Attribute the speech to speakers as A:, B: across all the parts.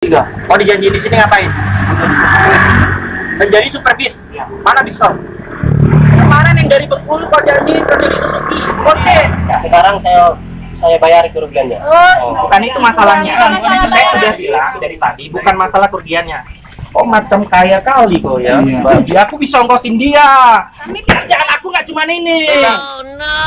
A: 3. Oh, dijanji di sini ngapain? Menjadi super bis. Mana bis kau? Kemarin yang dari Bengkulu kau janji kerja di Suzuki. Oke.
B: Sekarang saya bayar kerugiannya.
A: Bukan itu masalahnya. Saya sudah bilang dari tadi, bukan masalah kerugiannya. Oh, macam kaya kali kau ya. Bagi aku bisa ongkosin dia. Kerjaan aku nggak cuma ini.
C: Oh no.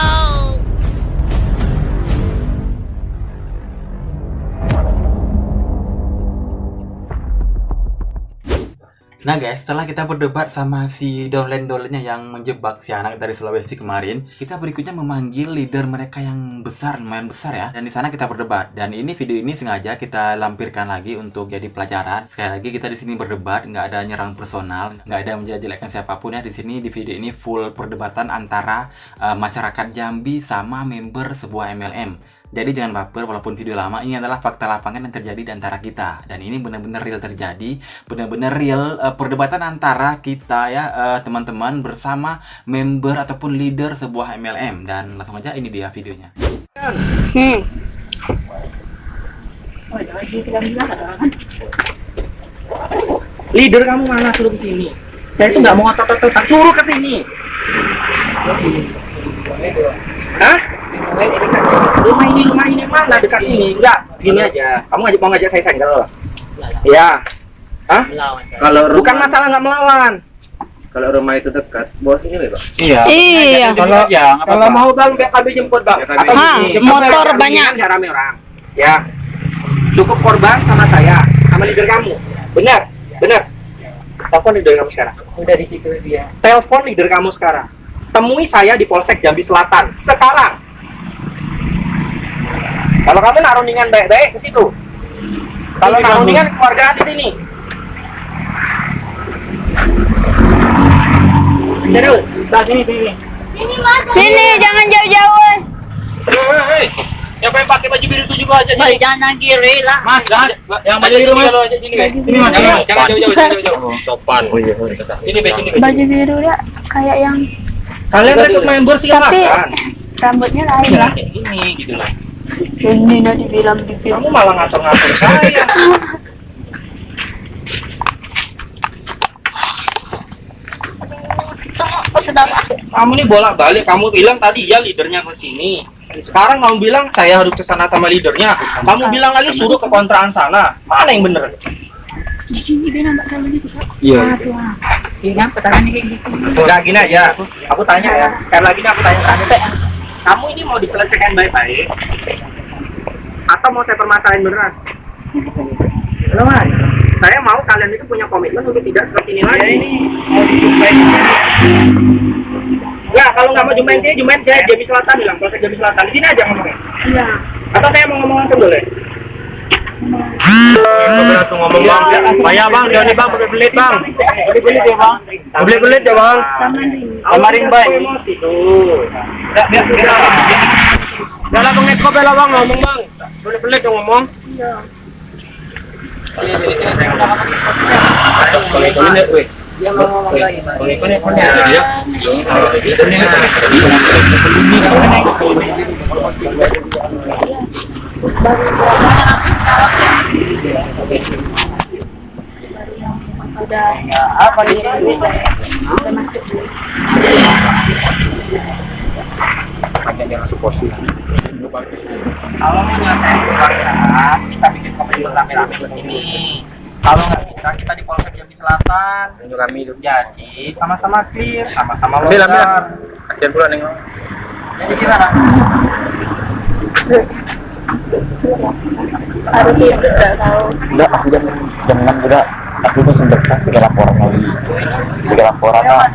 D: Nah guys, setelah kita berdebat sama si dolen-dolennya yang menjebak si anak dari Sulawesi kemarin, kita berikutnya memanggil leader mereka yang besar, lumayan besar ya. Dan di sana kita berdebat. Dan ini video ini sengaja kita lampirkan lagi untuk jadi pelajaran. Sekali lagi kita di sini berdebat, nggak ada nyerang personal, nggak ada menjelek-jelekan siapapun ya. Di sini di video ini full perdebatan antara masyarakat Jambi sama member sebuah MLM. Jadi jangan baper walaupun video lama, ini adalah fakta lapangan yang terjadi di antara kita. Dan ini benar-benar real terjadi, benar-benar real perdebatan antara kita ya teman-teman bersama member ataupun leader sebuah MLM. Dan langsung aja ini dia videonya.
A: Leader kamu mana, suruh ke sini. Saya itu nggak mau ngotot-ngotot, suruh ke sini. Hah? Rumah ini mana dekat ini? Enggak, gini aja. Kamu mau ngajak saya single? Iya. Hah?
B: Kalau
A: Bukan masalah nggak melawan.
B: kalau rumah itu dekat, bos ini Pak.
C: Iya.
A: Kalau mau bang, kami jemput bang. Atau
C: motor banyak.
A: Nggak rame orang. Ya. Cukup korban sama saya, sama leader kamu. Benar, benar. Telepon leader kamu sekarang.
B: Udah di situ dia.
A: Telepon leader kamu sekarang. Temui saya di Polsek Jambi Selatan sekarang. Kalau kamu narundingan baik-baik ke situ. Kalau narundingan keluargaan di sini. Terus, sini.
C: Sini, jangan jauh-jauh.
A: Hei, siapa yang pakai baju biru itu juga aja sini.
C: Jangan kiri lah.
A: Mas, yang baju biru mas. Aja sini, guys. Sini mas, jangan jauh-jauh.
B: Sopan. Oh iya.
A: Sini, sini.
C: Baju biru ya, kayak yang
A: Kalian rekrut member silahkan.
C: rambutnya lain lah.
A: Kayak gini gitu lah.
C: Ini nanti bilang di film.
A: Kamu malah ngatur-ngatur saya.
C: Sudah lah.
A: Kamu nih bolak-balik. Kamu bilang tadi ya leadernya ke sini. Sekarang kamu bilang saya harus ke sana sama leadernya. Kamu bilang lagi suruh ke kontrakan sana. Mana yang bener?
C: Jadi dia nampak kayak gitu, Kak.
B: Iya.
C: Ini pertanyaannya kayak gitu.
A: Udah gini aja. Aku tanya ya. Sekali lagi aku tanya kamu. Kamu ini mau diselesaikan baik-baik atau mau saya permasalahin beneran? Beneran. Saya mau kalian itu punya komitmen untuk tidak seperti ini lagi. Ini mau dijumpain. Ya, kalau nggak mau jumpain saya Jambi Selatan bilang, Polsek Jambi Selatan. Di sini aja ngomongnya.
C: Iya.
A: Atau saya mau ngomong langsung boleh?
B: Langsung ngomong bang. Banyak bang, jangan bang, belit bang. Belit ya bang. Belit ya bang. Kemarin baik.
A: Emosi tuh.
B: Udah lah bang, netko bela bang, ngomong bang. Belit yang ngomong.
C: Iya.
B: Sini. Kalau itu weh.
C: Dia mau ngomong lagi, Pak. Udah
A: Apa nih?
C: udah masuk.
A: Kalau mau nyelesain keluarga, kita bikin komitmen rame-rame ke sini. Kalau nggak bisa, kita di Polsek Jambi Selatan.
B: Tunjuk kami itu.
A: Jadi sama-sama clear, sama-sama
B: Ambil.
A: longgar.
B: Kasihan pula nengok.
A: Jadi gimana?
C: Harus tidak tahu.
E: Enggak, aku jangan enggak. Aku tuh sebentar tiga laporan lagi. Tiga laporan lah.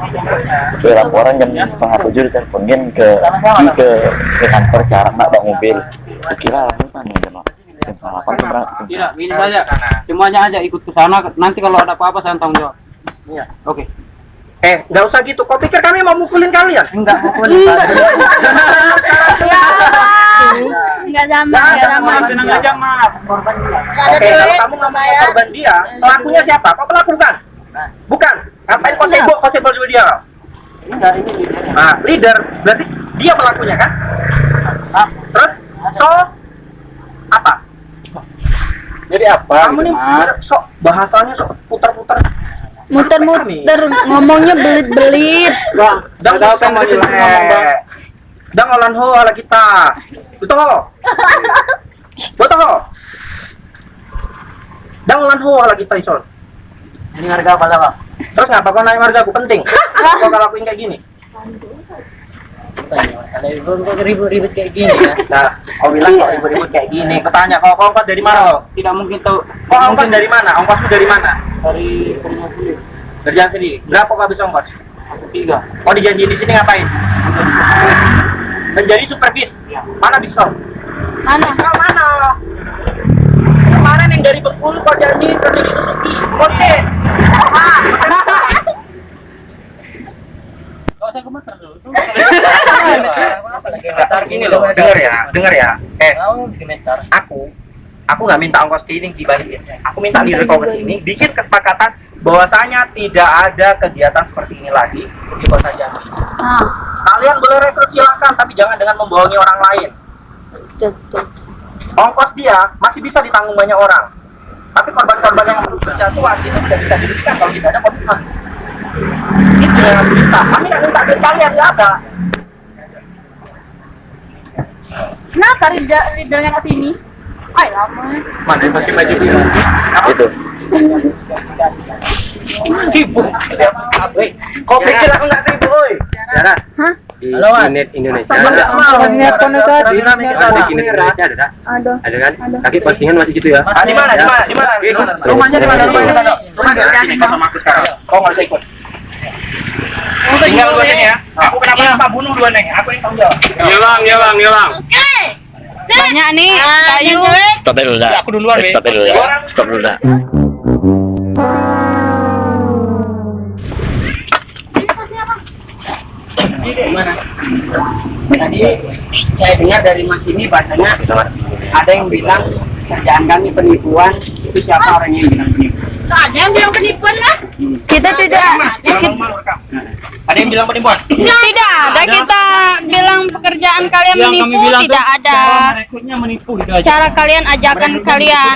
E: Tiga laporan jam 6:30 diteleponin ke kantor sekarang nak bawa mobil. Kira langsung sana jam 8 seberang.
B: Tidak, ini saja. Semuanya aja ikut ke sana. Nanti kalau ada apa-apa saya tanggung jawab.
A: Iya.
B: Oke.
A: Nggak usah gitu. Kau pikir kami mau mukulin kalian?
B: Enggak mukulin.
C: Enggak sama,
B: Tenang aja, maaf.
A: Oke, kalau kamu nggak mau korban dia, pelakunya siapa? Kau pelaku kan? Bukan. Ngapain kau sibuk juga dia?
B: Enggak, ini leadernya.
A: Nah, leader berarti dia pelakunya kan? Terus, so apa?
B: Jadi apa?
A: Kamu nih sok bahasanya sok putar-putar.
C: Muter-muter ngomongnya belit-belit.
B: Bang,
A: Dang
B: tahu
A: kan
B: kan
A: ngomong bang. Dang olan ho ala kita. Betul. Betul. Dang olan ho ala kita Ison.
B: Ini harga apa lah, Bang?
A: Terus ngapa kau naik harga aku penting? Kau kalau lakuin kayak gini?
B: Masalah kok ribut-ribut kayak gini ya.
A: Nah, kau bilang kok ribut-ribut kayak gini. Kau tanya kau ongkos dari mana kau?
B: Tidak mungkin tuh.
A: Kau ongkos dari mana? Ongkosmu dari mana?
B: Dari rumah dulu.
A: Kerjaan sendiri. Berapa kau habis ongkos?
B: 1,3.
A: Kau dijanjiin di sini ngapain? Menjadi supervis. Mana bis kau?
C: Mana?
A: Bis kau mana? Kemarin yang dari Bengkulu kau janji kerja di Suzuki. Oke.
B: Kau saya komentar dulu.
A: Gini loh, dengar ya.
B: Kau komentar.
A: Aku nggak minta ongkos cleaning dibalikin. Aku minta leader kau ke sini, bikin kesepakatan bahwasanya tidak ada kegiatan seperti ini lagi di kota Jambi.
C: Ah,
A: Kalian boleh rekrut silakan, tapi jangan dengan membohongi orang lain.
C: betul.
A: Ongkos dia masih bisa ditanggung banyak orang, tapi korban-korban yang berjatuhan itu tidak bisa diberikan kalau tidak ada komitmen. Itu yang aku minta. Kami nggak minta dari kalian, nggak ada.
C: Kenapa leadernya ke sini? Ay, lama.
A: Mana yang pakai baju biru?
E: Itu.
A: Sibuk. Kau pikir aku nggak sibuk, oi?
B: Dara.
C: Hah?
B: Di Net Indonesia.
A: Di
B: Indonesia ada.
C: Ada.
B: Kan?
C: Ada.
B: Tapi postingan masih gitu ya.
A: Di mana? Rumahnya di mana? Rumahnya di sini. Kau sama aku sekarang. Kau nggak usah ikut. Tinggal dua ini ya. Aku kenapa bunuh dua neng? Aku yang tanggung jawab.
B: Iya bang.
C: Banyak nih kayu.
E: Stop dulu dah.
A: Aku duluan, Be.
E: Stop dulu ya. Stop dulu dah.
F: Tadi saya dengar dari Mas ini bahasanya ada yang bilang kerjaan kami penipuan. Itu siapa orang yang bilang penipuan?
C: Ada yang bilang penipuan, Mas? Kita tidak.
A: Ada yang bilang penipuan?
C: Tidak ada kita bilang pekerjaan kalian menipu, tidak ada.
B: Rekrutnya menipu gitu aja.
C: Cara kalian ajarkan kalian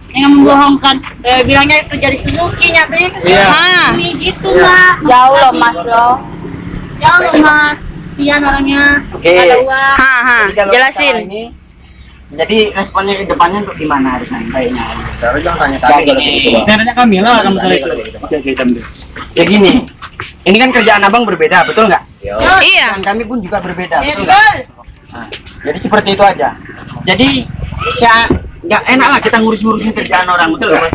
C: dengan membohongkan. Bilangnya kerja di Suzuki, nyatanya kerja
B: Iya.
C: ini gitu, Mbak. Jauh loh, Mas loh. Jauh loh, Mas. Sian orangnya.
F: Oke.
C: Ada uang.
F: Jadi kalau masalah ini, jadi responnya ke depannya untuk gimana harus baiknya?
E: Jangan tanya
F: kami kalau begitu, Bang.
B: Tanya kami lah kamu masalah itu. Oke, ambil.
F: Ya gini, ini kan kerjaan abang berbeda, betul nggak?
C: Iya.
F: Dan kami pun juga berbeda, betul nggak? Nah, jadi seperti itu aja. Jadi saya nggak enak lah kita ngurus-ngurusin kerjaan orang, betul nggak?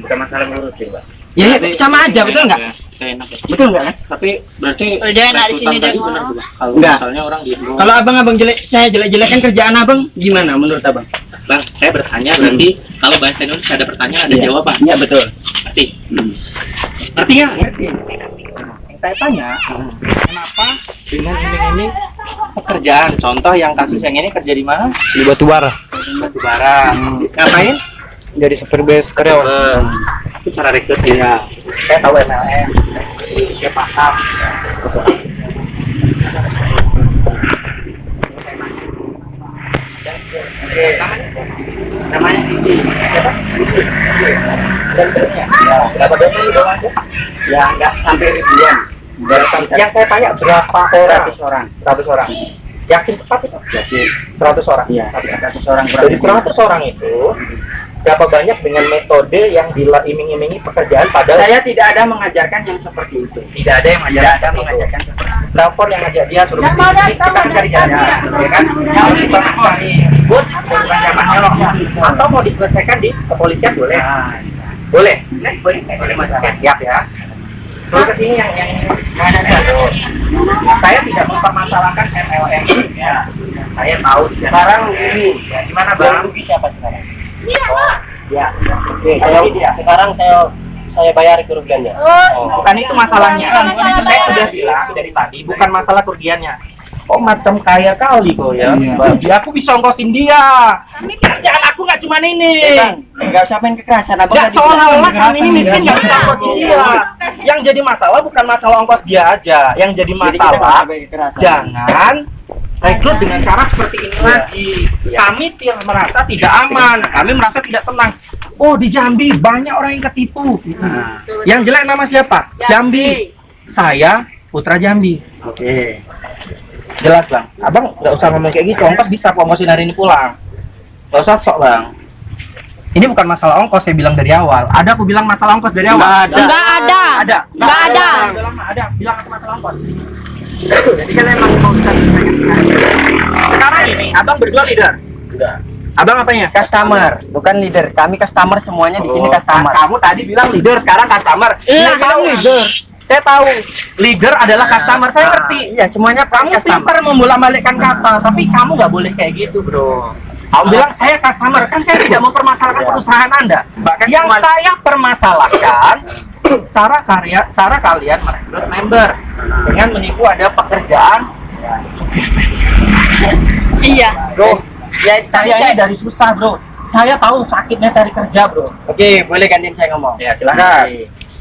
E: Bukan masalah ngurusin, Pak.
F: Ya sama aja, betul nggak?
B: Enak ya.
F: Betul nggak kan?
B: Tapi berarti
C: Dia enak di sini,
B: rekrutan
C: dia
B: tadi benar
C: mau.
B: tuh, Bang. Kalau
F: Enggak.
B: misalnya orang diem doang.
F: Kalau abang jelek, saya jelek-jelekan kerjaan abang, gimana menurut abang?
G: Bang, saya bertanya berarti kalau bahasa Indonesia ada pertanyaan ada
F: Iya.
G: jawaban.
F: Iya betul.
G: Ngerti?
F: Ngerti nggak? Ngerti. Yang saya tanya, kenapa dengan iming-iming pekerjaan? Contoh yang kasus yang ini kerja di mana?
B: Di Batubara.
F: Batubara. Ngapain?
B: Jadi superbase karyawan.
G: Itu cara rekrutnya.
F: Iya. Saya tahu MLM. Saya paham. Oke, namanya Siti. Siapa? Dan terusnya. Ya, berapa doang itu aja? Ya, nggak sampai ribuan. Yang saya tanya berapa orang? 100 orang. 100 orang. Yakin tepat itu? Yakin. 100 orang. Iya. 100 orang. Dari 100 orang itu berapa banyak dengan metode yang diiming-imingi pekerjaan padahal saya tidak ada mengajarkan yang seperti itu. Tidak ada yang mengajarkan seperti itu. Lapor yang ngajak dia suruh begini, kita cari jalan, ya kan? Yang lebih ribut, bukan zaman nyolong. Atau mau diselesaikan di kepolisian boleh? Boleh? Boleh masalah. Siap ya. Suruh ke sini yang mana tuh. Saya tidak mempermasalahkan MLM ya. Saya tahu sekarang ini. Ya, gimana Bang? Siapa sekarang? Ya, oke. Sekarang saya bayar kerugiannya. Bukan itu masalahnya. Saya sudah bilang dari tadi, bukan masalah kerugiannya. Oh macam kaya kali kok ya. Aku bisa ongkosin dia. Kerjaan aku nggak cuma ini. Nggak usah main kekerasan. Nggak seolah-olah kami ini miskin nggak bisa ongkosin dia. Yang jadi masalah bukan masalah ongkos dia aja. Yang jadi masalah jangan
A: rekrut dengan cara seperti ini lagi. Kami merasa tidak aman, kami merasa tidak tenang. Oh, di Jambi banyak orang yang ketipu. Yang jelek nama siapa? Jambi. Saya Putra Jambi.
F: Oke.
A: Jelas bang. Abang nggak usah ngomong kayak gitu. Ongkos bisa promosi hari ini pulang. Nggak usah sok bang. Ini bukan masalah ongkos, saya bilang dari awal. Ada aku bilang masalah ongkos dari awal.
C: Enggak ada.
A: Ada.
C: Enggak ada.
A: Udah lama ada. Bilang aku masalah ongkos. Jadi kan emang mau kita sekarang ini abang berdua leader.
F: Enggak.
A: Abang apanya?
F: Customer, bukan leader. Kami customer semuanya di sini customer.
A: Kamu tadi bilang leader, sekarang customer.
C: Iya,
A: Saya tahu leader. Saya tahu leader adalah customer. Saya ngerti.
F: Iya, semuanya
A: Kamu
F: customer.
A: pintar membolak-balikkan kata, tapi kamu nggak boleh kayak gitu, bro. Kamu bilang saya customer, kan saya tidak mempermasalahkan perusahaan Anda. Yang saya permasalahkan cara kalian merekrut member dengan menipu ada pekerjaan supir bus.
C: Iya.
A: Bro,
F: Ya,
A: saya ini dari susah, bro. Saya tahu sakitnya cari kerja, bro.
F: Oke, boleh gantian saya ngomong.
A: Ya, silakan.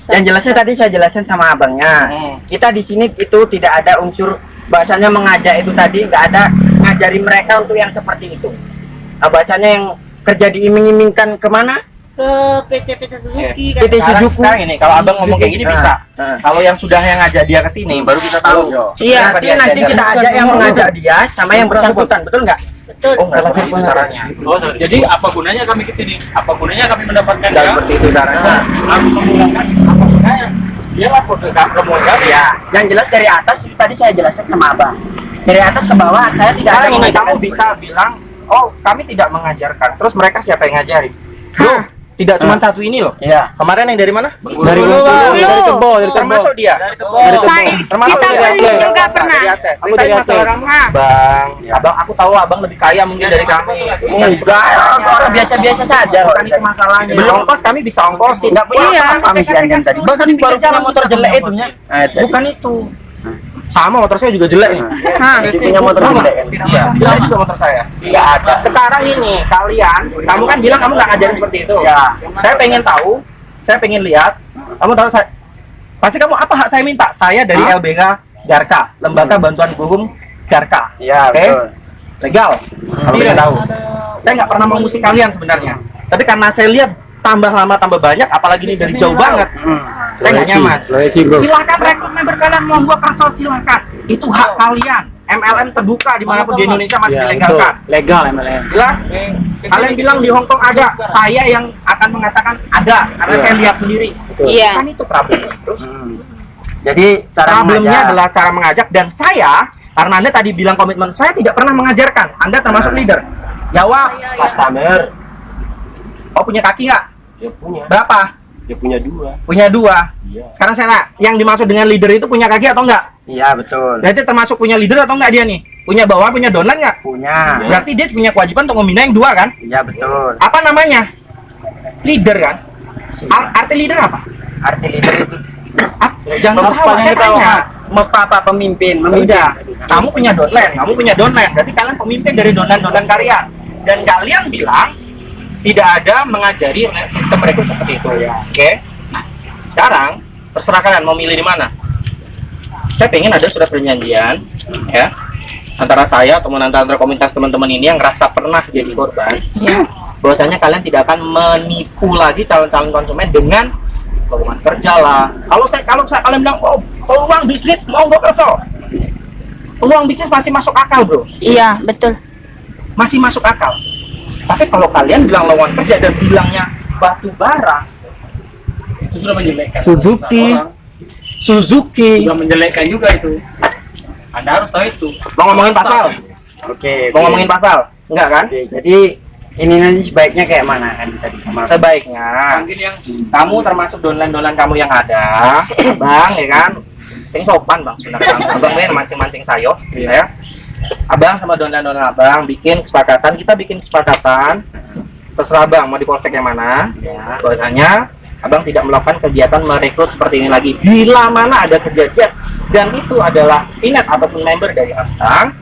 F: Yang jelasnya tadi saya jelaskan sama abangnya. Kita di sini itu tidak ada unsur bahasanya mengajak itu tadi, nggak ada ngajari mereka untuk yang seperti itu. Nah, bahasanya yang kerja diiming-imingkan kemana?
C: Ke PT Suzuki.
F: PT Suzuki.
A: Sekarang ini, kalau abang ngomong kayak gini bisa.
F: Nah.
A: Kalau yang sudah yang ngajak dia ke sini, baru kita tahu.
C: Iya.
A: Kenapa
F: Berarti
A: dia
F: nanti
A: diajar.
F: kita ajak yang mengajak dia sama yang bersangkutan, betul nggak?
C: Betul.
A: Oh, nggak seperti itu caranya.
B: Oh, jadi apa gunanya kami ke sini? Apa gunanya kami mendapatkan
A: Nggak seperti itu caranya.
B: Kami menggunakan apa gunanya? Dia lapor ke promotor.
F: Ya, yang jelas dari atas itu tadi saya jelaskan sama abang. Dari atas ke bawah saya tidak ada
A: Sekarang ini
F: mengajarkan.
A: kamu bisa bilang, oh kami tidak mengajarkan. Terus mereka siapa yang ngajari? Bro, tidak cuma satu ini loh.
F: Iya.
A: Kemarin yang dari mana?
F: Dari
C: Bengkulu.
F: dari Kebo,
A: Termasuk dia.
C: Kita beli juga pernah.
A: Kamu dari masalah kamu, bang. Abang, aku tahu abang lebih kaya mungkin dari kamu.
F: Enggak, orang biasa-biasa saja.
A: Bukan itu masalahnya. Belum ongkos kami bisa ongkosin. Nggak punya
C: Iya.
A: apa-apa misalnya tadi. Bahkan baru punya motor jelek itu nya. Bukan itu. Sama motor saya juga jelek nih.
F: Masih punya motor
A: Sama.
F: jelek.
A: Iya, jelek juga motor saya. Nggak ada. Sekarang ini kalian, kamu kan bilang kamu nggak ngajarin seperti itu.
F: Ya.
A: Saya pengen tahu, saya pengen lihat. Kamu tahu saya, pasti kamu apa hak saya minta? Saya dari LBK Garka, Lembaga Bantuan Hukum Garka.
F: Iya,
A: Oke?
F: betul.
A: Legal. Kamu pengen tahu? Saya nggak pernah mengusik kalian sebenarnya. Tapi karena saya lihat tambah lama tambah banyak, apalagi ini dari jauh banget. Saya nggak nyaman. Silakan rekrut member kalian, mau buat kerso silakan. Itu hak kalian. MLM terbuka dimanapun di Indonesia masih dilegalkan.
F: Legal MLM.
A: Jelas? Kalian bilang di Hong Kong ada, saya yang akan mengatakan ada, karena saya lihat sendiri.
C: Iya.
A: Kan itu problemnya. Terus
F: Jadi cara
A: problemnya
F: mengajak.
A: adalah cara mengajak, dan saya, karena Anda tadi bilang komitmen, saya tidak pernah mengajarkan. Anda termasuk leader. Jawab.
F: Customer.
A: Oh, punya kaki nggak?
F: Dia punya.
A: Berapa?
F: Dia punya 2.
A: Punya 2.
F: Iya.
A: Sekarang saya nanya, yang dimaksud dengan leader itu punya kaki atau enggak?
F: Iya, betul.
A: Berarti termasuk punya leader atau enggak dia nih? Punya bawah, punya downline nggak?
F: Punya.
A: Berarti dia punya kewajiban untuk membina yang 2 kan?
F: Iya, betul.
A: Apa namanya? Leader kan? Arti leader apa?
F: Arti leader itu
A: Jangan ketawa, saya tanya.
F: apa pemimpin,
A: Udah, kamu punya downline, berarti kalian pemimpin dari downline kalian. Dan kalian bilang tidak ada mengajari sistem rekrut seperti itu ya. Oke. Nah, sekarang terserah kalian mau milih di mana. Saya pengen ada surat perjanjian ya antara saya atau antara komunitas teman-teman ini yang ngerasa pernah jadi korban. Bahwasanya kalian tidak akan menipu lagi calon-calon konsumen dengan lowongan kerja lah. Kalau kalian bilang oh, peluang bisnis mau gue kerso. Peluang bisnis masih masuk akal, bro.
C: Iya, betul.
A: Masih masuk akal. Tapi kalau kalian bilang lowongan kerja dan bilangnya batu bara,
B: Itu sudah menjelekkan.
A: Suzuki,
B: Sudah menjelekkan juga itu. Anda harus tahu itu.
A: mau ngomongin pasal?
F: Oke.
A: Mau ngomongin pasal? Enggak kan?
F: Oke, jadi ini nanti sebaiknya kayak mana kan tadi sama
A: Sebaiknya
B: Mungkin yang
A: kamu termasuk downline kamu yang ada, bang, ya kan? Sini sopan bang sebenarnya, abang ini mancing-mancing sayo, ya. Abang sama downline abang bikin kesepakatan, kita bikin kesepakatan. Terserah bang mau di polsek yang mana, ya. Bahwasanya abang tidak melakukan kegiatan merekrut seperti ini lagi. Bila mana ada kejadian dan itu adalah pinat ataupun member dari abang,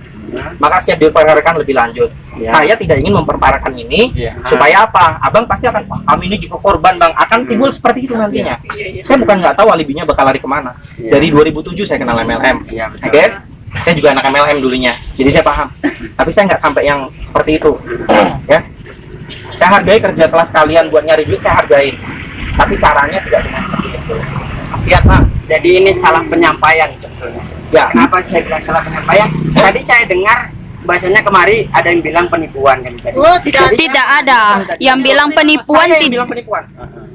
A: maka siap diperkarakan lebih lanjut.
F: Ya.
A: Saya tidak ingin memperparahkan ini supaya apa? Abang pasti akan, wah, kami ini juga korban bang, akan timbul seperti itu nantinya. Saya bukan nggak tahu alibinya bakal lari kemana.
F: Ya.
A: Dari 2007 saya kenal MLM.
F: Iya, betul.
A: Oke? Saya juga anak MLM dulunya, jadi saya paham. Tapi saya nggak sampai yang seperti itu, ya. Saya hargai kerja keras kalian buat nyari duit, saya hargai. Tapi caranya tidak dengan seperti itu. Kasihan Pak.
F: Jadi ini salah penyampaian sebetulnya.
A: Ya.
F: Kenapa saya bilang salah penyampaian? Tadi saya dengar bahasanya kemari ada yang bilang penipuan kan tadi.
C: Oh, tidak ada. Yang bilang penipuan
A: Saya yang
C: tidak.
A: bilang penipuan.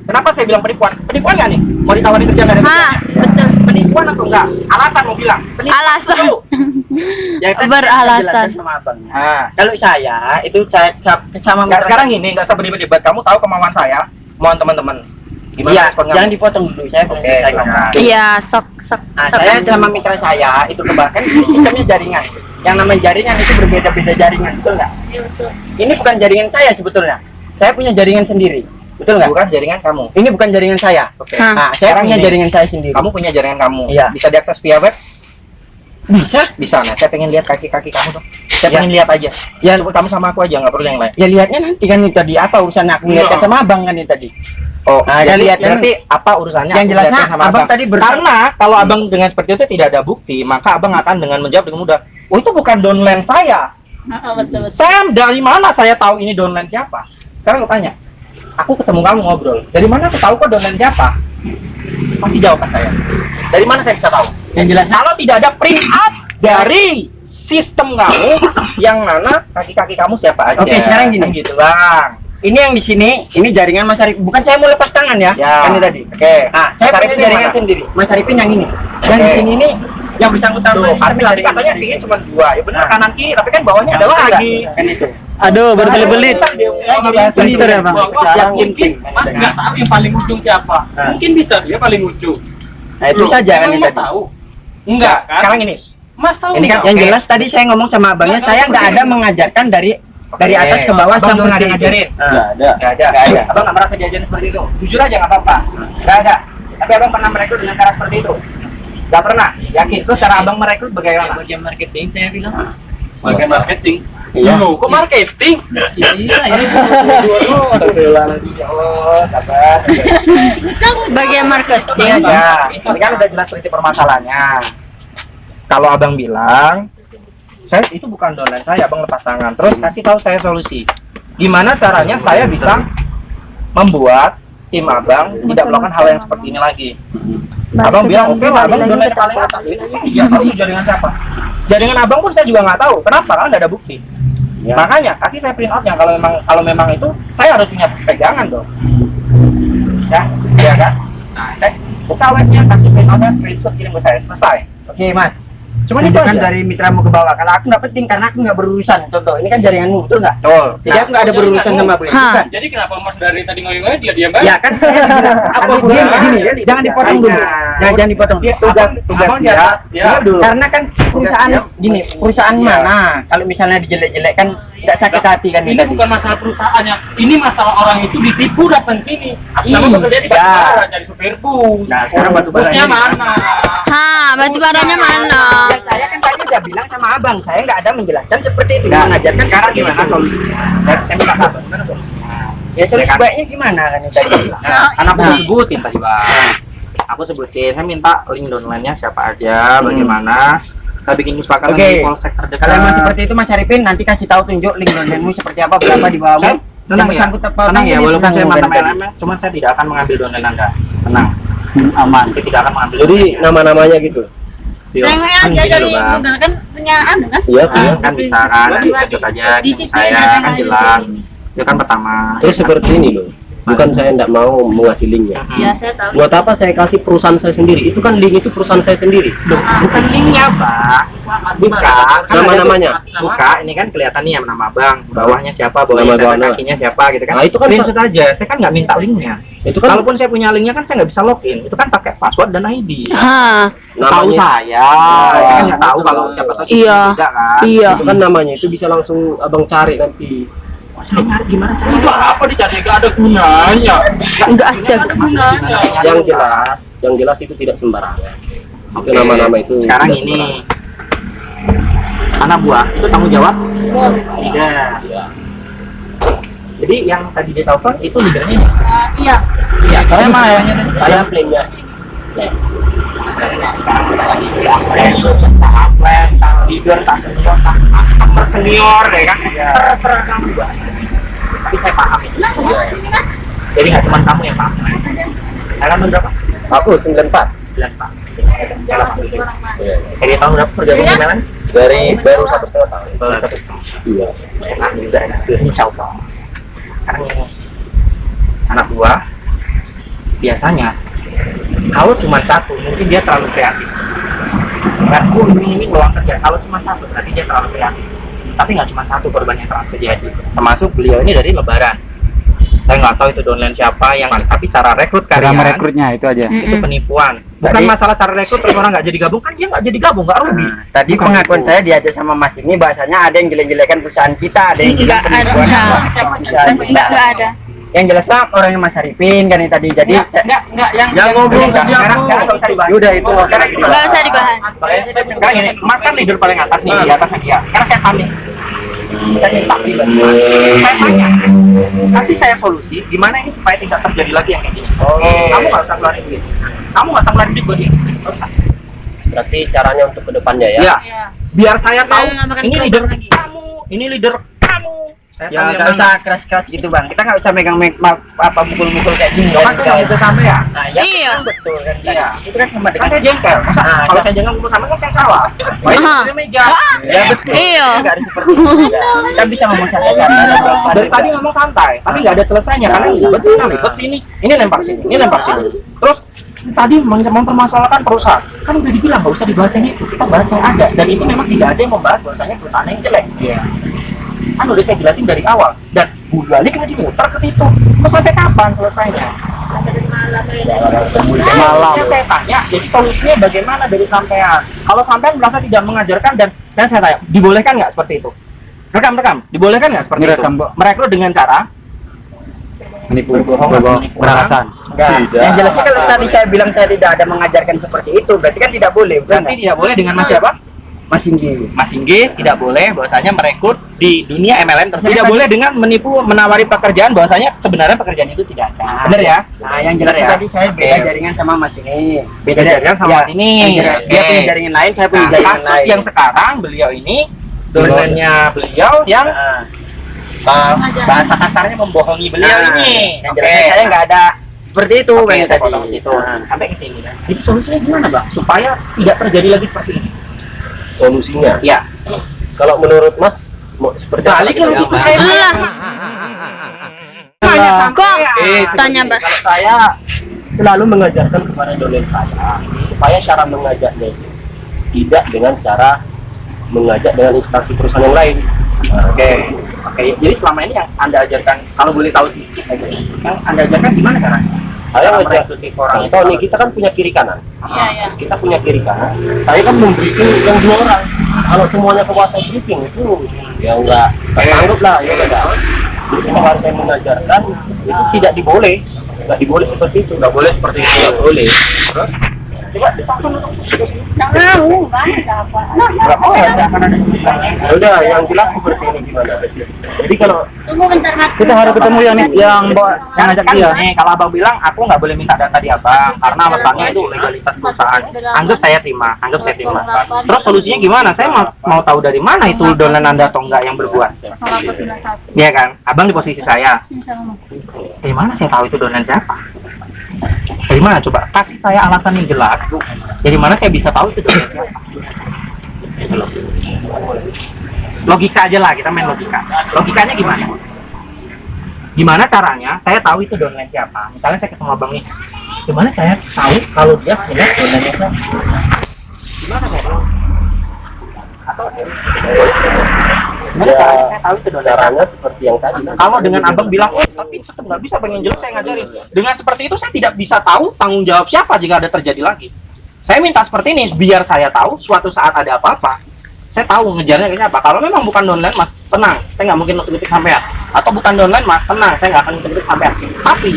A: Kenapa saya bilang penipuan? Penipuan nggak nih? Mau ditawarin kerja nggak ada
C: Ah,
A: kerjanya?
C: betul.
A: Penipuan atau enggak? Alasan mau bilang. Penipuan
C: Alasan.
A: dulu.
F: Ya, tadi
C: Beralasan.
F: saya jelaskan sama abangnya.
A: Nah,
F: Kalau saya itu saya sama
A: nggak sekarang ini nggak usah berdebat. Kamu tahu kemauan saya, kemauan teman-teman. Gimana
F: Iya,
A: respon kamu?
F: jangan dipotong dulu. Saya belum
A: Oke,
F: selesai
A: silakan.
F: ngomong.
C: Iya, sok.
F: Nah, saya sama mitra saya itu kebahkan ini sistemnya jaringan. Yang namanya jaringan itu berbeda-beda jaringan, betul nggak? Ini bukan jaringan saya sebetulnya. Saya punya jaringan sendiri, betul nggak?
A: Bukan jaringan kamu.
F: Ini bukan jaringan saya.
A: Oke.
C: Hah.
F: Nah, saya
A: Sekarang
F: punya
A: ini,
F: jaringan saya sendiri.
A: Kamu punya jaringan kamu.
F: Iya.
A: Bisa diakses via web?
F: bisa?
A: Bisa. Nah, saya pengen lihat kaki-kaki kamu dong. Saya
F: Ya.
A: pengen lihat aja.
F: Ya.
A: Coba kamu sama aku aja, nggak perlu yang lain.
F: Ya lihatnya nanti kan itu tadi apa urusan aku lihatkan sama abang kan itu tadi.
A: Oh,
F: Nah,
A: jadi
F: lihat
A: berarti apa urusannya?
F: yang
A: aku
F: jelasnya
A: lihatkan sama
F: abang tadi
A: Karena kalau abang dengan seperti itu tidak ada bukti, maka abang akan dengan menjawab dengan mudah. Oh, itu bukan downline saya.
C: Betul.
A: Saya dari mana saya tahu ini downline siapa? Sekarang aku tanya. Aku ketemu kamu ngobrol. Dari mana aku tahu kok downline siapa? Masih jawaban saya. Dari mana saya bisa tahu?
F: yang jelas
A: Kalau tidak ada print out dari sistem kamu, yang mana kaki-kaki kamu siapa aja?
F: Oke, sekarang gini.
A: Kan gitu, Bang.
F: ini yang di sini ini jaringan Mas Arif. Bukan saya mau lepas tangan ya.
A: Ya.
F: Ini tadi.
A: Oke.
F: Nah, saya
A: Mas Arif
F: punya
A: ini
F: jaringan
A: mana?
F: sendiri. Mas Arifin yang ini. Dan di
A: Oke.
F: sini ini yang bersangkutan
A: Tuh, tapi tadi katanya tinggi cuma 2. Ya benar,
F: Nah.
A: kanan kiri, tapi kan bawahnya ada lagi.
F: kan itu.
B: Aduh, berbelit-belit. Pinter ya, Bang.
F: Sekarang
G: Mungkin Mas nggak tahu yang paling ujung siapa. Mungkin bisa dia paling ujung.
F: Nah, itu saja kan
G: Emang
F: itu
G: Mas
F: tadi.
G: tahu? Enggak kan?
A: Sekarang ini.
G: Mas tahu.
F: Ini kan
G: nggak?
F: yang jelas tadi saya ngomong sama abangnya, saya nggak ada mengajarkan dari atas ke bawah
A: Abang
F: sampai
A: nggak ada
F: ke
A: ngajarin.
F: Nggak ada.
A: Nggak ada. Abang nggak merasa diajarin seperti itu. Jujur aja nggak apa-apa. Nggak ada. Tapi abang pernah merekrut dengan cara seperti itu? Nggak pernah. Yakin. Terus cara abang merekrut bagaimana?
G: Bagian marketing saya bilang. Bagian marketing.
F: Iya.
G: Loh, kok marketing? Iya, ya.
A: Oh, sabar.
C: Bagian marketing.
A: Ya, ini kan udah jelas seperti permasalahannya. Kalau abang bilang, saya itu bukan downline saya, abang lepas tangan. Terus kasih tahu saya solusi. Gimana caranya saya bisa membuat tim abang tidak melakukan hal yang seperti ini lagi. Abang bilang, oke lah, abang downline paling atas. Iya, tahu jaringan siapa? Jaringan abang pun saya juga nggak tahu. Kenapa? Karena nggak ada bukti. Makanya kasih saya print outnya kalau memang itu saya harus punya pegangan dong. Bisa, ya kan? Nah, saya buka webnya, kasih print outnya, screenshot kirim ke saya, selesai.
F: Oke, Mas.
A: Cuma
F: Itu
A: itu
F: kan
A: aja.
F: dari mitramu ke bawah. Kalau aku nggak penting karena aku nggak berurusan. Contoh, ini kan jaringanmu, betul nggak?
A: Betul.
F: Jadi aku nggak ada berurusan sama aku.
C: Hah.
F: Bukan.
G: Jadi kenapa Mas dari tadi ngoyo-ngoyo dia diam
F: Ya kan saya bilang, apa begini, begini, jangan dipotong dulu. Jangan dipotong.
A: Tugas
G: Abang
A: dia.
G: dia.
F: Karena kan perusahaan gini, perusahaan
A: Iya.
F: mana? Kalau misalnya dijelek-jelek kan nggak sakit hati kan
G: Ini
F: tadi.
G: bukan masalah perusahaannya. Ini masalah orang itu ditipu datang sini. Sama
F: Iya.
G: bekerja di Batubara jadi supir bus.
A: Nah, sekarang Batubara
G: Busnya
A: ini-
G: mana?
C: Hah, batu baranya mana?
F: Ya, saya kan tadi udah bilang sama abang, saya nggak ada menjelaskan seperti itu.
A: Nah,
F: mengajarkan
A: sekarang
F: seperti
A: gimana
F: itu.
A: solusinya? Saya minta kabar, gimana solusinya?
F: Ya solusi
A: Ya kan?
F: baiknya gimana kan itu tadi?
A: Nah, kan aku udah sebutin tadi, Bang. Aku sebutin, saya minta link downline-nya siapa aja, bagaimana. Kita bikin kesepakatan
F: Oke.
A: di polsek terdekat.
F: Kalau emang seperti itu Mas Arifin nanti kasih tahu tunjuk link downline-mu seperti apa, berapa di bawahmu.
A: Saya tenang ya, tenang ya, walaupun saya mantan
F: MLM.
A: MLM, cuman saya tidak akan mengambil downline Anda. Tenang, aman. Saya tidak akan mengambil.
E: Jadi nama-namanya gitu.
C: Tengoknya
A: Kan
C: aja
A: gini
C: dari
A: loh, Bang.
C: Google kan punya anu kan?
E: Iya, iya.
A: Kan bisa kan, nanti saya cek aja
C: Di
A: ke
C: situ
A: saya,
C: ada
A: kan
C: yang
A: jelas. Itu kan pertama.
E: Terus seperti ini loh. Bukan saya tidak mau mengasih linknya.
C: Ya, saya tahu.
E: Buat apa saya kasih perusahaan saya sendiri? Itu kan link itu perusahaan saya sendiri.
A: Bukan linknya, Bang. Buka. Kan
E: Nama-namanya?
A: Buka, ini kan kelihatan nih yang nama Bang. Bawahnya siapa, bawahnya
E: Nama
A: siapa,
E: bawahnya.
A: kakinya siapa gitu kan.
E: Nah, itu kan
A: screenshot aja. Saya kan nggak minta linknya.
E: Itu kan
A: Kalaupun saya punya linknya kan saya nggak bisa login. Itu kan pakai password dan ID.
C: Hah,
A: Tahu
E: namanya.
A: saya. Saya kan nggak tahu kalau siapa tahu
C: Iya.
A: tidak kan.
C: iya.
E: Itu kan namanya itu bisa langsung abang cari nanti.
A: Wah, saya nyari gimana caranya?
G: Itu apa dicari? Gak ada gunanya.
C: Enggak ada.
G: Gunanya.
E: Yang jelas itu tidak sembarangan. Itu nama-nama itu.
A: Sekarang
E: tidak
A: ini
E: sembarangan.
A: anak buah itu tanggung jawab tidak. Jadi yang tadi dia telepon itu leadernya.
C: Iya.
A: Iya. Saya mah ya.
E: Saya plannya.
A: Sekarang kita lagi di upline, tak leader, tak senior, tak customer senior, ya kan? Terserah kamu bahas. Tapi saya paham itu. Jadi nggak cuma kamu yang paham. Sekarang berapa?
F: Aku 94.
A: 94. Jadi tahun berapa bergabung di Melan?
F: Baru 1,5 tahun.
A: Baru 1,5.
F: Iya.
A: Saya juga enak. Insya Allah. Sekarang ini anak buah biasanya kalau cuma satu mungkin dia terlalu kreatif. Kan ini peluang kerja. Kalau cuma satu berarti dia terlalu kreatif. Tapi nggak cuma satu korban yang terlalu terjadi. Termasuk beliau ini dari Lebaran. Saya nggak tahu itu downline siapa yang, tapi cara rekrut
B: Cara
A: karyawan
B: merekrutnya itu aja.
A: itu penipuan. Bukan
F: Tadi-
A: masalah cara rekrut terus orang nggak jadi gabung, kan dia nggak jadi gabung, nggak rugi.
F: Tadi pengakuan saya diajak sama Mas ini bahasanya ada yang jelek-jelekan perusahaan kita, ada yang bilang
C: Enggak ada.
F: penipuan perusahaan kita.
C: Enggak ada.
F: Yang jelasnya orangnya Mas Arifin kan yang tadi. Jadi
C: Enggak yang
A: ngomong ke dia,
F: sekarang nggak usah dibahas. Udah itu nggak usah dibahas.
C: enggak usah dibahas.
A: Sekarang gini, Mas kan leader paling atas nih, di atasnya dia. Sekarang saya tanya, saya minta pribadi, saya tanya, kasih saya solusi, gimana ini supaya tidak terjadi lagi yang kayak gini. Kamu nggak usah keluarin duit, kamu nggak usah keluarin duit buat ini. Nggak usah.
F: Berarti caranya untuk kedepannya ya.
A: Iya. Biar saya tahu,
C: Jangan nambahkan
A: ini
C: korban
A: leader
C: lagi.
A: kamu, ini leader kamu. Saya
F: Ya
A: tahu yang
F: nggak
A: mana.
F: usah keras-keras gitu bang. Kita nggak usah megang apa mukul-mukul kayak gini.
A: Kan saya nggak sama ya.
F: Nah, ya
C: Iya.
F: betul kan.
A: Iya.
F: Itu kan sama
A: Kan
F: dengan
A: saya jengkel. Masa
F: Nah,
A: kalau
F: ya.
A: saya jengkel ngumpul sama kan saya kalah. Baik
C: Aha.
A: di meja.
F: Ya betul.
C: Iya.
F: Nggak harus seperti itu. Ya. Kita bisa ngomong santai-santai.
A: Dari tadi ngomong santai, tapi nggak ada selesainya karena ribet sini, ribet sini, ini lempar sini, ini lempar sini. Terus tadi mempermasalahkan perusahaan, kan udah dibilang nggak usah dibahas yang itu, kita bahas yang ada. Dan itu memang tidak ada yang membahas bahwasanya perusahaan yang jelek.
F: Iya.
A: Kan udah saya jelasin dari awal. Dan balik lagi muter ke situ. Mau sampai kapan selesainya?
F: Malam.
A: Yang saya tanya, jadi solusinya bagaimana dari sampean? Kalau sampean merasa tidak mengajarkan dan saya tanya, dibolehkan nggak seperti itu? Rekam, dibolehkan nggak seperti
B: Direkam,
A: itu?
B: Mbak.
A: Merekrut dengan cara
B: Menipu,
A: berbohong,
B: beralasan.
F: Enggak. Yang jelasnya kalau tadi saya bilang saya tidak ada mengajarkan seperti itu, berarti kan tidak boleh, betul
A: berarti
F: nggak?
A: tidak boleh dengan Mas siapa?
F: Mas Singgi.
A: Mas Inggi tidak boleh bahwasanya merekrut di dunia MLM tersebut. Tidak
F: Tadi-
A: boleh dengan menipu menawari pekerjaan bahwasanya sebenarnya pekerjaan itu tidak ada. Benar ya?
F: Nah, yang
A: Benar
F: jelas
A: ya?
F: tadi saya beda
A: Oke.
F: jaringan sama Mas ini.
A: Beda jaringan sama Mas ini.
F: Dia
A: Oke.
F: punya jaringan lain, saya punya
A: Nah,
F: jaringan
A: kasus
F: lain.
A: yang sekarang beliau ini dolennya beliau yang bahasa kasarnya membohongi beliau
F: Nah,
A: ini.
F: yang jelasnya saya nggak ada seperti itu,
A: Oke,
F: Bang,
A: saya
F: tadi.
A: potong situ.
F: Nah,
A: Sampai ke sini kan. Jadi solusinya gimana, Bang? Supaya tidak terjadi lagi seperti ini.
H: Solusinya
A: Ya.
H: kalau menurut Mas seperti apa
A: Balik
H: kita
A: lagi ke
H: gambar?
A: saya.
C: Alah.
A: Tanya sampai
C: Kok
A: ya.
C: tanya, Bang?
H: Kalau saya selalu mengajarkan kepada dolen saya supaya cara mengajaknya itu tidak dengan cara mengajak dengan instansi perusahaan yang lain.
A: Oke. Jadi selama ini yang Anda ajarkan, kalau boleh tahu sedikit aja, yang Anda ajarkan gimana caranya?
H: Saya
A: Cara
H: ngajak
A: merekrut orang
H: tahu nih, kita kan punya kiri kanan.
C: Iya, iya.
H: Kita punya kiri kanan. Saya kan memberikan yang 2 orang. Kalau semuanya kuasa briefing itu ya enggak sanggup lah, ya enggak. Jadi semua harus saya mengajarkan itu tidak diboleh. Enggak diboleh seperti itu.
A: Nggak boleh seperti itu.
H: Nggak boleh.
A: Coba dipakai dulu.
H: Nggak boleh. Ya udah, yang jelas seperti ini gimana? Jadi kalau
C: Tunggu bentar, Mas.
B: Kita harus ketemu yang nih, yang bawa, yang ngajak dia.
A: Nih, kalau abang bilang aku nggak boleh minta data di abang karena alasannya itu legalitas perusahaan. Anggap saya terima. Terus solusinya gimana? Saya mau tahu dari mana itu dolan Anda atau enggak yang berbuat. Iya kan? Abang di posisi saya. Dari mana saya tahu itu dolan siapa? Dari mana coba? Kasih saya alasan yang jelas. Dari mana saya bisa tahu itu dolan siapa? Gitu loh. Logika aja lah, kita main logika. Logikanya gimana? Gimana caranya saya tahu itu downline siapa? Misalnya saya ketemu abang nih, gimana saya tahu kalau dia punya downline siapa? Gimana saya tahu? Atau gimana caranya saya tahu itu downline siapa?
H: caranya seperti yang tadi.
A: Kalau dengan abang bilang, oh tapi tetap nggak bisa, pengen jelas saya ngajarin. Dengan seperti itu saya tidak bisa tahu tanggung jawab siapa jika ada terjadi lagi. Saya minta seperti ini biar saya tahu suatu saat ada apa-apa. Saya tahu ngejarnya ke siapa. Kalau memang bukan downline mas, tenang, saya nggak mungkin nutup-nutup sampean. Atau bukan downline mas, tenang, saya nggak akan nutup-nutup sampean. Tapi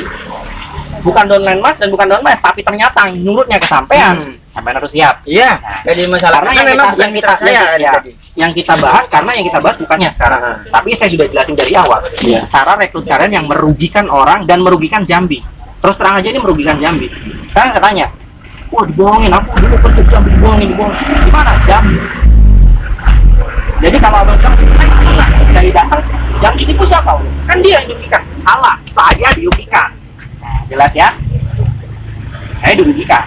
A: bukan downline mas dan bukan downline mas, tapi ternyata nurutnya ke sampean, sampean harus siap.
F: Iya. Jadi masalah
A: Karena
F: kan memang bukan mitra saya kan tadi.
A: yang kita bahas, karena yang kita bahas bukannya sekarang. Tapi saya sudah jelasin dari awal. Cara rekrut kalian yang merugikan orang dan merugikan Jambi. Terus terang aja ini merugikan Jambi. Sekarang saya tanya, Wah dibohongin, aku dulu kerja Jambi dibohongin. Gimana jam? Jadi kalau abang bilang, dari datang, yang ditipu siapa? Kan dia yang dirugikan. Salah, saya dirugikan. Nah, jelas ya? Saya dirugikan.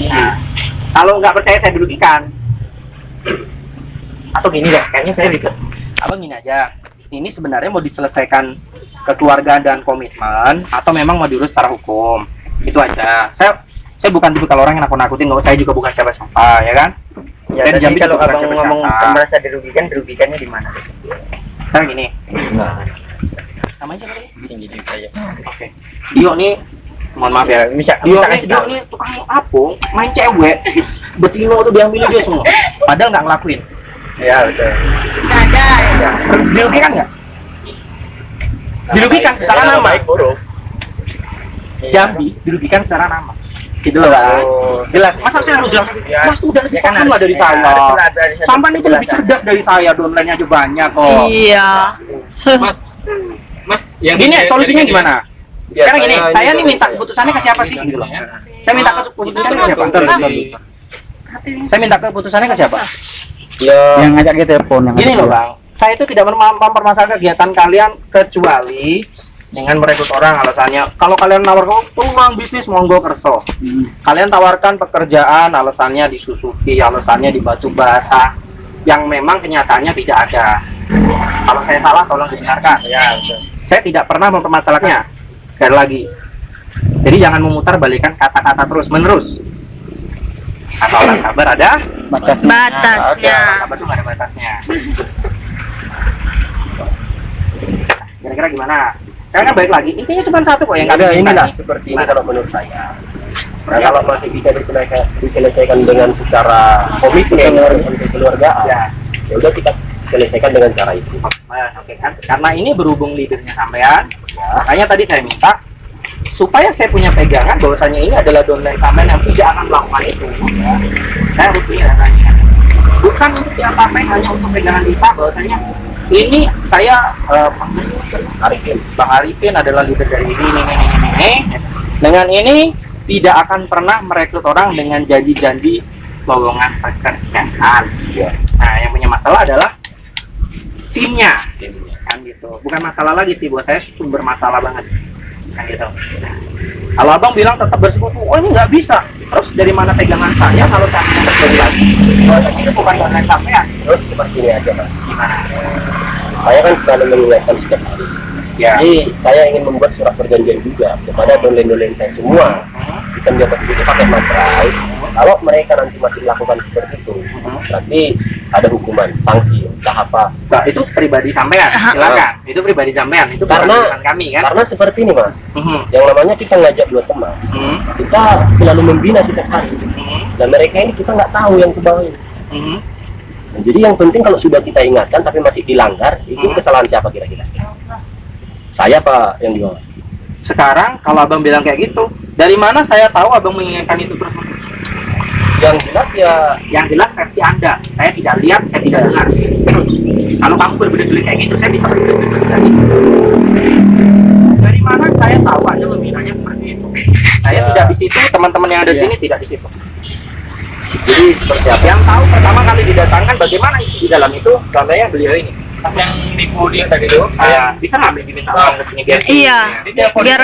A: Nah, kalau nggak percaya saya dirugikan. Atau gini deh, kayaknya saya ribet. Abang gini aja, ini sebenarnya mau diselesaikan kekeluargaan dan komitmen, atau memang mau diurus secara hukum. Itu aja. Saya bukan tipe kalau orang yang nakut-nakutin, saya juga bukan siapa-siapa, ya kan?
F: Ya,
A: Saya
F: tapi
A: dijamin
F: kalau
A: bukan
F: abang
A: siapa-siapa.
F: ngomong merasa dirugikannya di mana?
A: Sekarang gini, namanya siapa tadi? Oke. Dio nih, mohon maaf ya, Dio nih tukang apung, main cewek, betino tuh diambil dia semua, padahal nggak ngelakuin.
F: Ya betul.
C: Nggak ada.
A: Dirugikan nggak? Dirugikan secara nama.
F: Baik buruk.
A: Jambi dirugikan secara nama. Gitu loh, Bang. Jelas. Masa saya harus bilang, Mas tuh udah lebih paham lah dari saya. Sampan itu lebih cerdas dari saya, downline aja banyak kok.
C: Iya.
G: Mas, yang
A: Gini, solusinya gimana? Sekarang gini,
F: saya
A: saya nih minta keputusannya ke siapa sih? Gitu loh. Saya minta keputusannya ke siapa? Saya minta keputusannya ke siapa?
F: Yang ngajak ke telepon yang
A: Gini loh Bang, saya itu tidak mempermasalahkan kegiatan kalian kecuali dengan merekrut orang alasannya. Kalau kalian nawarkan peluang bisnis, monggo kerso. Kalian tawarkan pekerjaan, alasannya di Suzuki, alasannya di batu bata, yang memang kenyataannya tidak ada. Kalau saya salah, tolong dibenarkan.
F: Ya,
A: Saya tidak pernah mempermasalahkannya. Sekali lagi, jadi jangan memutar balikan kata-kata terus menerus. Kata orang sabar ada
C: Batasnya.
A: sabar tuh nggak ada batasnya. Kira-kira gimana? Saya kan balik lagi, intinya cuma satu kok yang nggak
H: Ada
A: bisa
H: inilah
A: ditanya.
H: seperti ini kalau menurut saya. Nah, kalau masih bisa diselesaikan dengan secara komitmen kekeluargaan, ya udah kita selesaikan dengan cara itu.
A: Oke kan? Karena ini berhubung leadernya sampean, makanya tadi saya minta supaya saya punya pegangan bahwasanya ini adalah downline sampean yang tidak akan melakukan itu. Saya harus punya datanya. Bukan untuk diapa-apain, hanya untuk pegangan kita bahwasanya ini saya Bang Arifin adalah leader dari ini. Dengan ini tidak akan pernah merekrut orang dengan janji-janji lowongan pekerjaan. Nah, yang punya masalah adalah timnya, kan gitu. Bukan masalah lagi sih, buat saya sumber masalah banget, kan gitu. Nah, kalau abang bilang tetap bersekutu, oh ini nggak bisa. Terus dari mana pegangan saya kalau saya terjadi lagi? Bahwasanya itu bukan downline sampean.
H: Terus seperti ini aja mas.
A: Gimana?
H: Saya kan selalu mengingatkan setiap hari.
A: Ya.
H: Jadi saya ingin membuat surat perjanjian juga kepada downline saya semua. Kita di atas itu pakai materai. Kalau mereka nanti masih melakukan seperti itu, berarti ada hukuman, sanksi, entah apa.
A: Nah, itu pribadi sampean, silakan. Itu pribadi sampean, itu bukan
H: Karena
A: urusan kami kan.
H: Karena seperti ini mas,
A: Mhm.
H: yang namanya kita ngajak dua teman,
A: Mhm.
H: kita selalu membina setiap hari.
A: Mhm.
H: Dan mereka ini kita nggak tahu yang ke bawah ini.
A: Mhm.
H: Nah, jadi yang penting kalau sudah kita ingatkan tapi masih dilanggar, itu kesalahan siapa kira-kira? Saya Pak yang di bawah.
A: Sekarang kalau abang bilang kayak gitu, dari mana saya tahu abang menginginkan itu terus?
H: Yang jelas ya,
A: Yang jelas versi anda, saya tidak lihat, saya tidak dengar. Kalau kamu berbeda-beda kayak gitu, saya bisa berbeda-beda lagi. Dari mana saya tahu anda membinanya seperti itu? Saya tidak di situ, teman-teman yang ada di sini tidak di situ.
H: jadi seperti apa?
A: Yang tahu pertama kali didatangkan bagaimana isi di dalam itu, contohnya beliau ini.
G: yang nipu dia tadi tuh.
A: Bisa nggak diminta uang ke sini biar
C: Iya. Biar clear.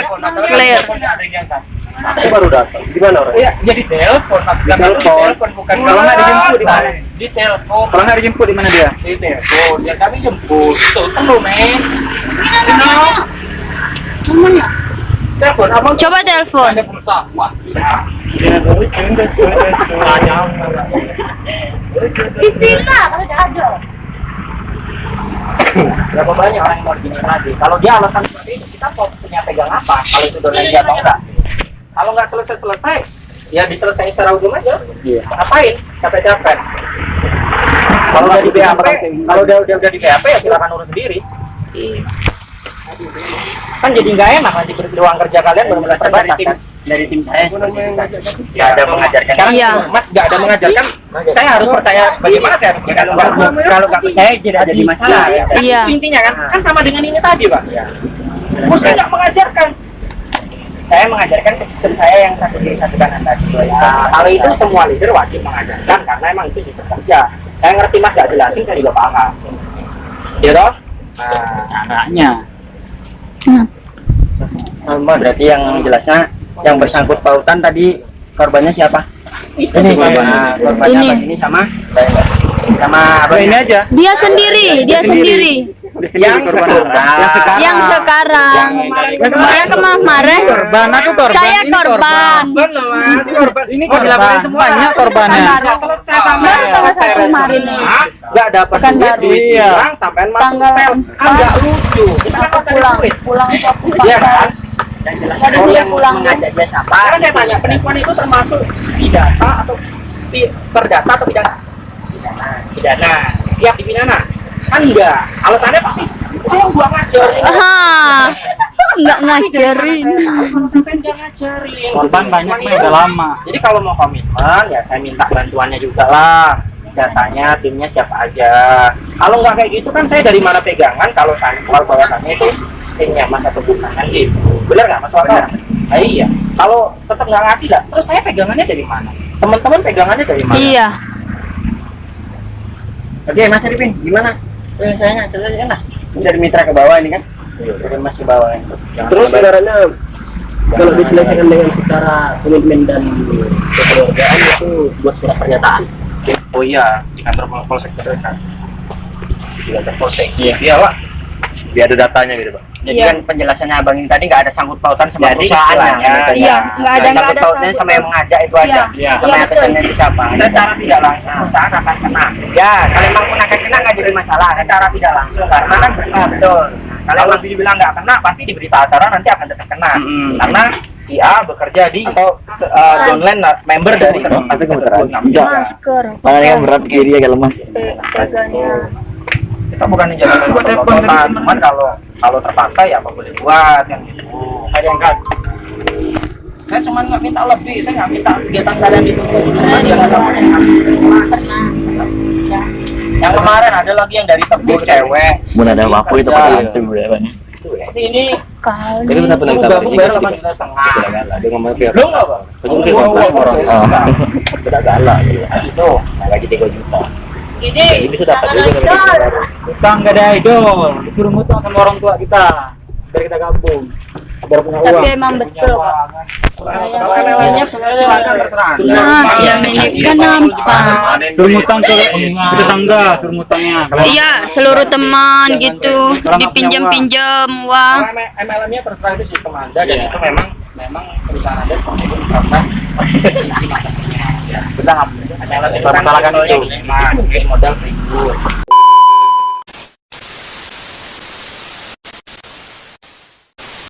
H: Aku baru datang. Gimana orang?
G: Iya, jadi telepon, Mas.
A: Di telepon.
G: Bukan
A: Kalau nggak dijemput di mana?
G: Di telepon.
A: Kalau nggak dijemput di mana dia?
G: Di telepon. Ya kami jemput. Tuh, tunggu, men. Telepon, abang.
C: Coba telepon.
G: Ada pulsa. Wah,
A: Berapa banyak orang yang mau digini lagi? Kalau dia alasan seperti itu, kita kok punya pegang apa? Kalau itu downline dia atau enggak? Kalau nggak selesai, ya diselesaikan secara hukum aja.
H: Iya.
A: Ngapain? Capek-capek. Kalau udah di BAP, kalau udah di BAP ya silakan urus sendiri. Kan jadi nggak enak nanti ruang kerja kalian benar-benar terbatas kan?
F: Dari tim saya
A: Nggak ada mengajarkan. Sekarang
C: Iya.
A: Mas nggak ada mengajarkan. Saya harus percaya bagaimana saya
F: kalau nggak percaya tidak ada di masalah. Ya.
C: Iya.
A: Intinya kan sama dengan ini tadi, Pak. Bosnya nggak mengajarkan.
F: saya mengajarkan ke sistem saya yang satu kiri satu kanan tadi. Ya, kalau itu semua leader wajib mengajarkan karena emang itu sistem kerja. Saya ngerti Mas gak jelasin, saya juga paham. Ya toh? Nah,
B: Caranya.
F: Mbak, berarti yang jelasnya yang bersangkut pautan tadi korbannya siapa? Ini korbannya
C: Ini.
F: ini sama apa
B: Ini aja.
C: Dia sendiri.
F: yang sekarang.
C: Yang sekarang. Yang kemarin.
B: Korban aku korban.
C: Saya
B: ini
C: korban.
A: loh mas, korban.
B: Ini korban. Banyak korbannya.
A: Udah selesai sama
C: Baru tanggal 1 kemarin.
A: nggak dapat
C: Kan
A: duit,
C: baru.
A: duit
B: Iya.
A: hilang sampai masuk
C: Tanggal
A: sel.
C: 4.
A: Kan nggak lucu. Kita kan cari
C: Pulang.
A: duit.
C: Pulang itu aku
A: Iya kan?
F: Yang jelas
C: Tadi
F: kalau
C: dia
F: yang
C: pulang.
F: mengajak dia siapa?
A: Karena saya tanya, penipuan itu termasuk pidata atau perdata atau pidana? Pidana. Siap dipidana? Kan enggak. Alasannya pasti itu yang gua ngajarin.
C: Nggak ngajarin.
A: Kalau sampai nggak ngajarin.
B: Korban banyak
A: Cuma
B: udah
A: itu.
B: lama.
A: Jadi kalau mau komitmen ya saya minta bantuannya juga lah. Datanya, timnya siapa aja. Kalau nggak kayak gitu kan saya dari mana pegangan kalau saya kalau bahwasannya itu timnya Mas atau bukan kan gitu. Bener nggak Mas Wato? Nah, iya. Kalau tetap nggak ngasih lah, terus saya pegangannya dari mana? Teman-teman pegangannya dari mana?
C: Iya.
F: Oke, Mas Arifin, gimana? Saya selesai lah. Dari mitra ke bawah ini kan? Dari Mas ke bawah.
H: Terus sebenarnya kalau diselesaikan dengan secara komitmen dan kekeluargaan itu buat surat pernyataan.
A: Oh iya, di kantor polsek terdekat. Di kantor polsek. Iya, Pak.
B: Biar ada datanya gitu, Pak.
F: Jadi
C: Iya.
F: kan penjelasannya Abang ini tadi nggak ada sangkut pautan sama
A: Jadi
F: perusahaannya.
A: istilahnya,
C: Iya, nggak ada
F: sangkut pautnya sama yang mengajak itu aja.
B: Iya.
F: Sama yang kesannya itu siapa?
A: Secara tidak langsung perusahaan akan kena.
F: Ya, kalau emang pun akan kena nggak jadi masalah.
A: Secara tidak langsung karena kan
F: Betul.
A: kalau emang dibilang nggak kena pasti di berita acara nanti akan tetap kena. Karena si A bekerja di atau downline member dari
E: Pasti
A: tersebut.
E: kebetulan.
A: Enggak.
C: Masker.
E: Tangannya kan berat kiri agak lemah.
A: Kita bukan menjaga kota, cuman kalau terpaksa ya apa boleh buat yang gitu. Kayak yang kan. Saya cuma nggak minta lebih, saya nggak minta kegiatan kalian itu. Yang kemarin ada lagi yang dari Tebu cewek.
E: Mun ada waktu itu pada hantu berapa.
A: Sini
C: Kali.
H: Tapi kenapa
A: aku
H: nanti
A: gabung bayar 8,5 juta.
H: Ada ngomong pihak.
A: Lu nggak bang?
H: Itu dia orang.
A: Udah galak itu.
H: Nah, gaji 3 juta.
C: Ini.
H: Ini sudah dapat juga dari
B: Kita nggak ada idol. Disuruh ngutang sama orang tua kita. Biar kita gabung. Biar punya uang.
C: Tapi emang betul kok.
A: Kalau MLM-nya silakan terserah.
C: Nah, yang ini kenapa?
B: Suruh ngutang ke tetangga, suruh ngutangnya.
C: Iya, seluruh teman gitu dipinjam-pinjam uang.
A: Kalau MLM-nya terserah itu sistem Anda dan itu memang perusahaan Anda seperti itu karena sisi marketingnya. Kita nggak MLM itu kan modalnya gini, Mas, mungkin modal 1.000.